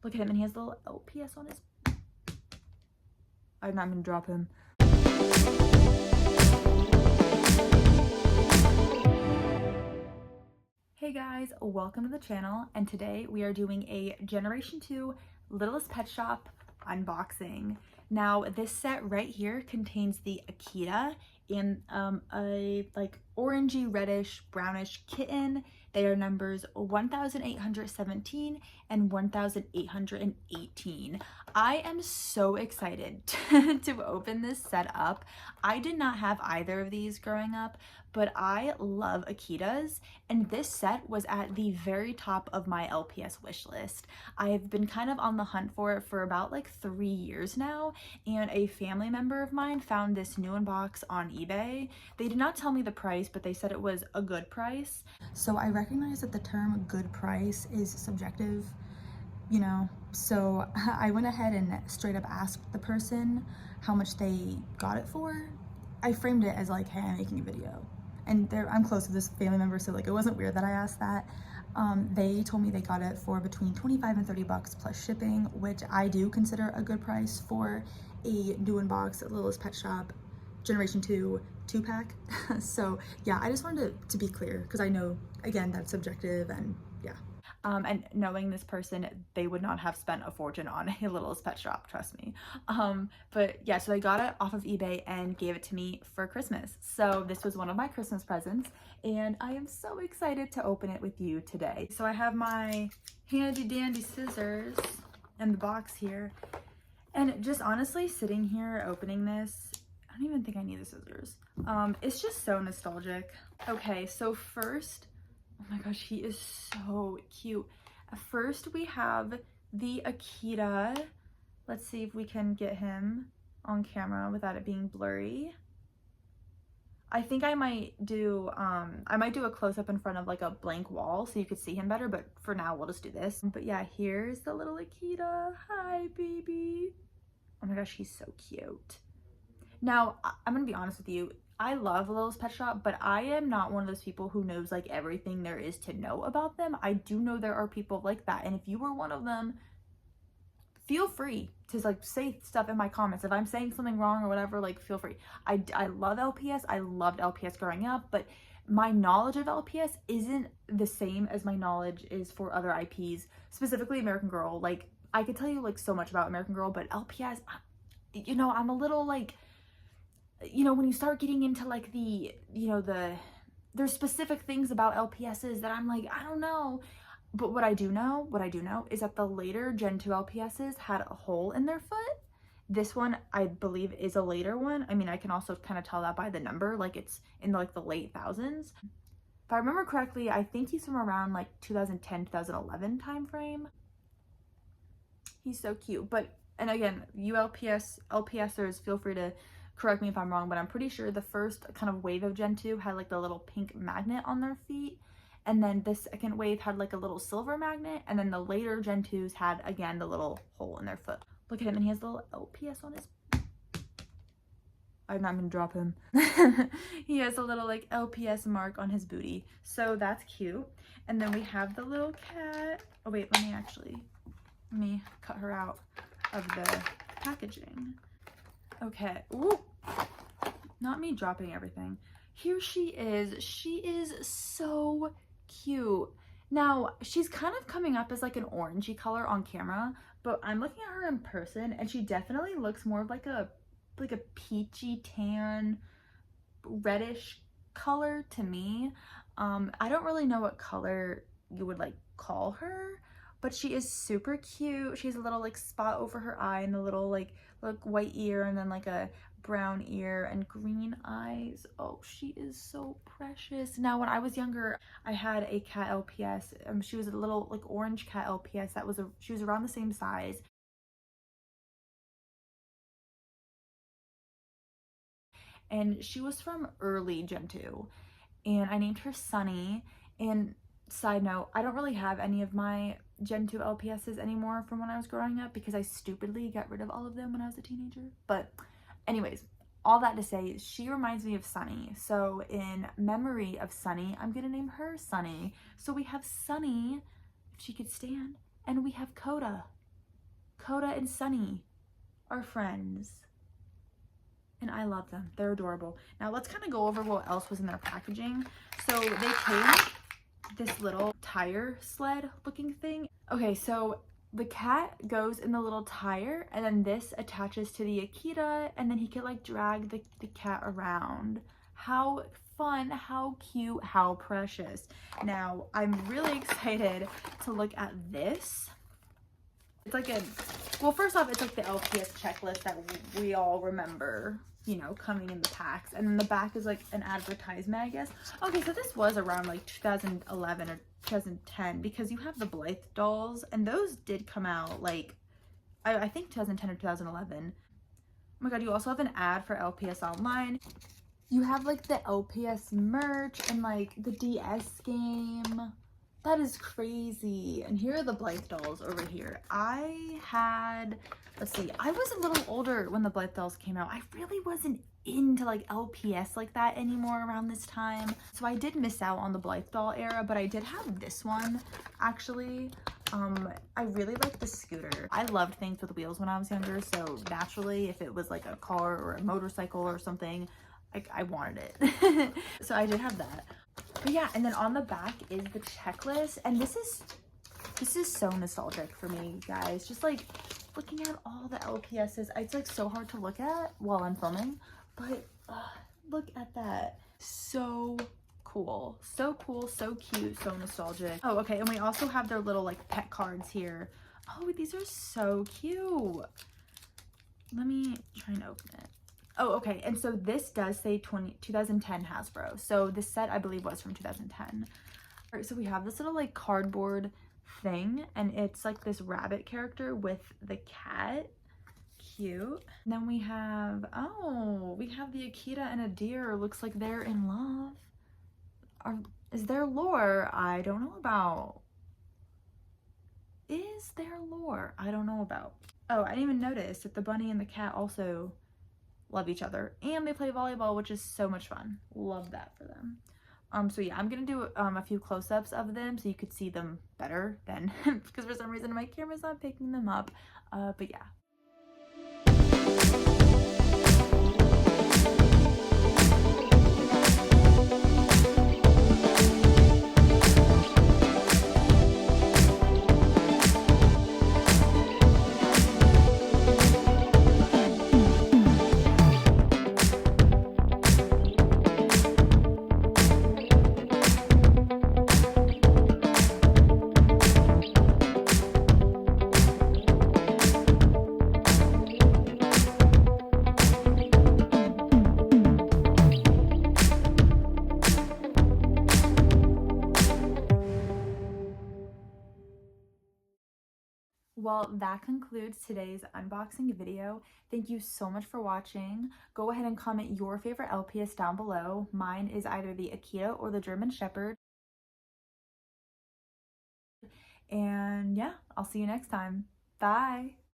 Look at him, and he has the little LPS on his... I'm not gonna drop him. Hey guys, welcome to the channel, and today we are doing a Generation 2 Littlest Pet Shop unboxing. Now this set right here contains the Akita and a like orangey reddish brownish kitten. They are numbers 1817 and 1818. I am so excited to open this set up. I did not have either of these growing up, but I love Akitas, and this set was at the very top of my LPS wish list. I've been kind of on the hunt for it for about like 3 years now, and a family member of mine found this new box on eBay. They did not tell me the price, but they said it was a good price. So I recognize that the term good price is subjective, you know, so I went ahead and straight up asked the person how much they got it for. I framed it as like, hey, I'm making a video. And I'm close to this family member, so like it wasn't weird that I asked that. They told me they got it for between 25 and 30 bucks plus shipping, which I do consider a good price for a new box at Littlest Pet Shop Generation 2 2-pack. So yeah, I just wanted to be clear, because I know, again, that's subjective, and yeah. And knowing this person, they would not have spent a fortune on a Littlest Pet Shop, trust me. But yeah, so they got it off of eBay and gave it to me for Christmas. So this was one of my Christmas presents, and I am so excited to open it with you today. So I have my handy dandy scissors in the box here, and just honestly sitting here opening this, I don't even think I need the scissors. It's just so nostalgic. Okay, so first, oh my gosh, he is so cute. First, we have the Akita. Let's see if we can get him on camera without it being blurry. I think I might do a close-up in front of like a blank wall so you could see him better, but for now we'll just do this. But yeah, here's the little Akita. Hi, baby. Oh my gosh, he's so cute. Now, I'm gonna be honest with you. I love Littlest Pet Shop, but I am not one of those people who knows like everything there is to know about them. I do know there are people like that, and if you were one of them, feel free to like say stuff in my comments. If I'm saying something wrong or whatever, like feel free. I love LPS. I loved LPS growing up, but my knowledge of LPS isn't the same as my knowledge is for other IPs, specifically American Girl. Like I could tell you like so much about American Girl, but LPS, you know, I'm a little like, you know, when you start getting into like the, you know, there's specific things about LPSs that I'm like, I don't know. But what I do know is that the later Gen 2 LPSs had a hole in their foot. This one, I believe, is a later one. I mean, I can also kind of tell that by the number, like it's in like the late thousands. If I remember correctly, I think he's from around like 2010, 2011 time frame. He's so cute. But, and again, you LPSers, feel free to correct me if I'm wrong, but I'm pretty sure the first kind of wave of Gen 2 had like the little pink magnet on their feet, and then the second wave had like a little silver magnet, and then the later Gen 2s had, again, the little hole in their foot. Look at him, and he has the little LPS on his... I'm not gonna drop him. He has a little like LPS mark on his booty, so that's cute. And then we have the little cat. Oh wait, let me cut her out of the packaging. Okay. Ooh. Not me dropping everything. Here she is. She is so cute. Now, she's kind of coming up as like an orangey color on camera, but I'm looking at her in person and she definitely looks more of like a peachy tan reddish color to me. I don't really know what color you would like call her, but she is super cute. She has a little like spot over her eye and the little like white ear, and then like a brown ear and green eyes. Oh, she is so precious. Now, when I was younger, I had a cat LPS. She was a little like orange cat LPS that was she was around the same size. And she was from early Gen 2, and I named her Sunny. And side note, I don't really have any of my Gen 2 LPSs anymore from when I was growing up because I stupidly got rid of all of them when I was a teenager. But anyways, all that to say, she reminds me of Sunny. So in memory of Sunny, I'm gonna name her Sunny. So we have Sunny, if she could stand, and we have Coda. Coda and Sunny are friends. And I love them. They're adorable. Now let's kind of go over what else was in their packaging. So they came this little tire sled looking thing. Okay, so the cat goes in the little tire, and then this attaches to the Akita, and then he could like drag the cat around. How fun, how cute, how precious. Now I'm really excited to look at this. It's like well, first off, it's like the LPS checklist that we all remember, you know, coming in the packs. And then the back is like an advertisement, I guess. Okay, so this was around like 2011 or 2010, because you have the Blythe dolls, and those did come out like, I think 2010 or 2011. Oh my god, you also have an ad for LPS Online. You have like the LPS merch and like the DS game. That is crazy. And here are the Blythe dolls over here. Let's see, I was a little older when the Blythe dolls came out. I really wasn't into like LPS like that anymore around this time. So I did miss out on the Blythe doll era, but I did have this one actually. I really like the scooter. I loved things with wheels when I was younger, so naturally if it was like a car or a motorcycle or something, I wanted it. So I did have that. But yeah, and then on the back is the checklist, and this is so nostalgic for me, guys. Just like looking at all the LPSs, it's like so hard to look at while I'm filming, but look at that. So cool, so cool, so cute, so nostalgic. Oh, okay, and we also have their little like pet cards here. Oh, these are so cute. Let me try and open it. Oh, okay, and so this does say 2010 Hasbro. So this set, I believe, was from 2010. All right, so we have this little like cardboard thing, and it's like this rabbit character with the cat. Cute. And then we have, oh, we have the Akita and a deer. Looks like they're in love. Is there lore I don't know about? Is there lore I don't know about? Oh, I didn't even notice that the bunny and the cat also love each other, and they play volleyball, which is so much fun. Love that for them. So yeah, I'm gonna do a few close-ups of them so you could see them better than because for some reason my camera's not picking them up. But yeah. Well, that concludes today's unboxing video. Thank you so much for watching. Go ahead and comment your favorite LPS down below. Mine is either the Akita or the German Shepherd. And yeah, I'll see you next time. Bye!